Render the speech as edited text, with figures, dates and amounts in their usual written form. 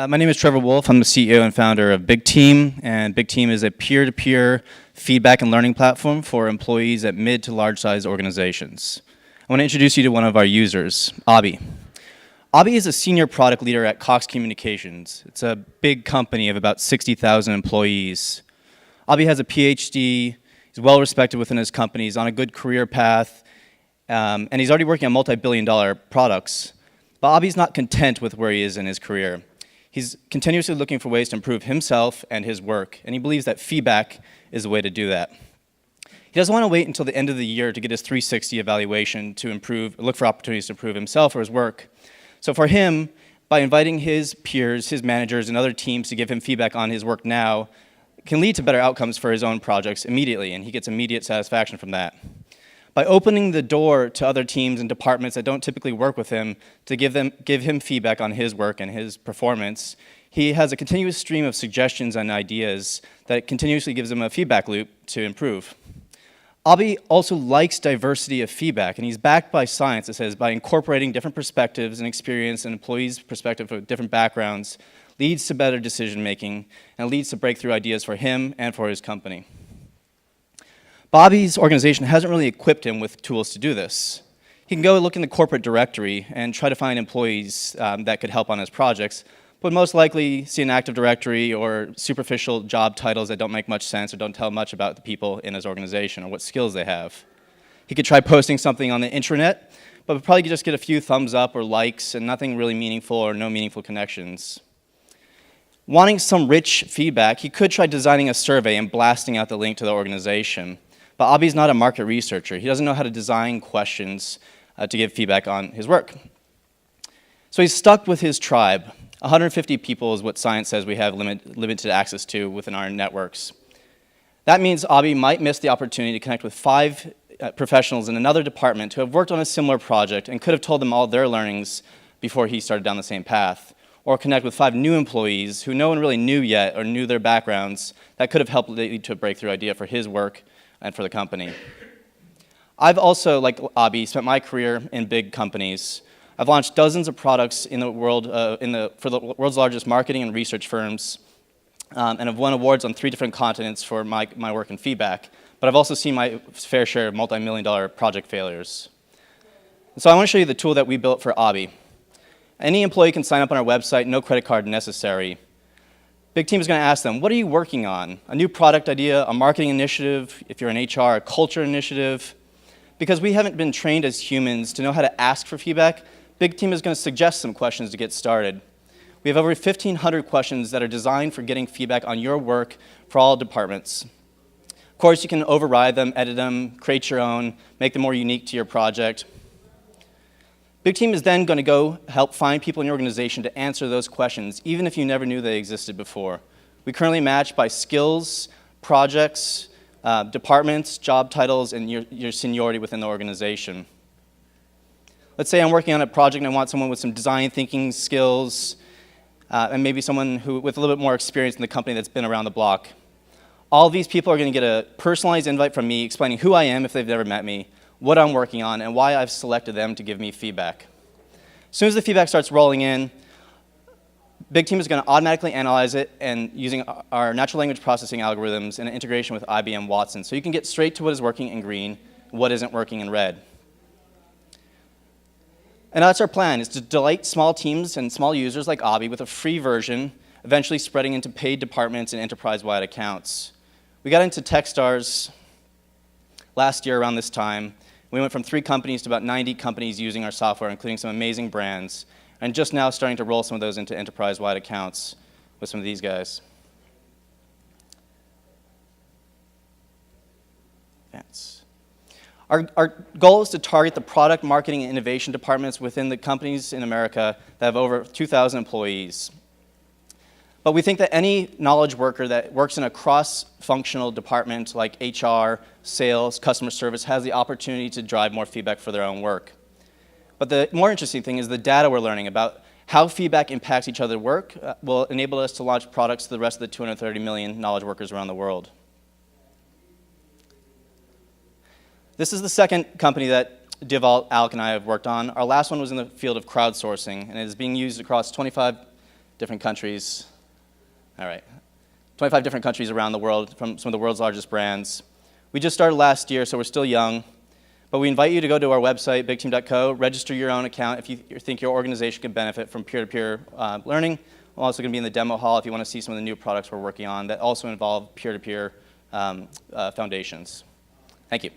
My name is Trevor Wolf. I'm the CEO and founder of BigTeam, and BigTeam is a peer-to-peer feedback and learning platform for employees at mid to large-sized organizations. I want to introduce you to one of our users, Abhi. Abhi is a senior product leader at Cox Communications. It's a big company of about 60,000 employees. Abhi has a PhD, he's well-respected within his company, he's on a good career path, and he's already working on multi-billion-dollar products. But Abhi's not content with where he is in his career. He's continuously looking for ways to improve himself and his work, and he believes that feedback is the way to do that. He doesn't want to wait until the end of the year to get his 360 evaluation to look for opportunities to improve himself or his work. So for him, by inviting his peers, his managers, and other teams to give him feedback on his work now, can lead to better outcomes for his own projects immediately, and he gets immediate satisfaction from that. By opening the door to other teams and departments that don't typically work with him to give him feedback on his work and his performance, he has a continuous stream of suggestions and ideas that continuously gives him a feedback loop to improve. Abhi also likes diversity of feedback, and he's backed by science that says by incorporating different perspectives and experience and employees' perspective from different backgrounds leads to better decision making and leads to breakthrough ideas for him and for his company. Bobby's organization hasn't really equipped him with tools to do this. He can go look in the corporate directory and try to find employees that could help on his projects, but most likely see an Active Directory or superficial job titles that don't make much sense or don't tell much about the people in his organization or what skills they have. He could try posting something on the intranet, but would probably just get a few thumbs up or likes and nothing really meaningful or no meaningful connections. Wanting some rich feedback, he could try designing a survey and blasting out the link to the organization. But Abhi's not a market researcher. He doesn't know how to design questions to give feedback on his work. So he's stuck with his tribe. 150 people is what science says we have limited access to within our networks. That means Abhi might miss the opportunity to connect with 5 professionals in another department who have worked on a similar project and could have told them all their learnings before he started down the same path. Or connect with 5 new employees who no one really knew yet or knew their backgrounds that could have helped lead to a breakthrough idea for his work and for the company. I've also, like Abhi, spent my career in big companies. I've launched dozens of products in the world, for the world's largest marketing and research firms, and have won awards on 3 different continents for my work and feedback. But I've also seen my fair share of multi-million-dollar project failures. So I want to show you the tool that we built for Abhi. Any employee can sign up on our website, no credit card necessary. BigTeam is going to ask them, what are you working on? A new product idea, a marketing initiative, if you're in HR, a culture initiative. Because we haven't been trained as humans to know how to ask for feedback, BigTeam is going to suggest some questions to get started. We have over 1,500 questions that are designed for getting feedback on your work for all departments. Of course, you can override them, edit them, create your own, make them more unique to your project. BigTeam is then going to go help find people in your organization to answer those questions, even if you never knew they existed before. We currently match by skills, projects, departments, job titles, and your seniority within the organization. Let's say I'm working on a project and I want someone with some design thinking skills, and maybe someone with a little bit more experience in the company that's been around the block. All of these people are going to get a personalized invite from me explaining who I am if they've never met me, what I'm working on, and why I've selected them to give me feedback. As soon as the feedback starts rolling in, BigTeam is going to automatically analyze it and using our natural language processing algorithms and integration with IBM Watson. So you can get straight to what is working in green, what isn't working in red. And that's our plan, is to delight small teams and small users like Abhi with a free version, eventually spreading into paid departments and enterprise-wide accounts. We got into Techstars last year around this time. We went from 3 companies to about 90 companies using our software, including some amazing brands, and just now starting to roll some of those into enterprise-wide accounts with some of these guys. Our goal is to target the product, marketing, and innovation departments within the companies in America that have over 2,000 employees. But we think that any knowledge worker that works in a cross-functional department like HR, sales, customer service has the opportunity to drive more feedback for their own work. But the more interesting thing is the data we're learning about how feedback impacts each other's work will enable us to launch products to the rest of the 230 million knowledge workers around the world. This is the second company that Deval, Alec, and I have worked on. Our last one was in the field of crowdsourcing, and it is being used across 25 different countries. All right. 25 different countries around the world from some of the world's largest brands. We just started last year, so we're still young. But we invite you to go to our website, bigteam.co, register your own account if you think your organization could benefit from peer-to-peer learning. We're also going to be in the demo hall if you want to see some of the new products we're working on that also involve peer-to-peer foundations. Thank you.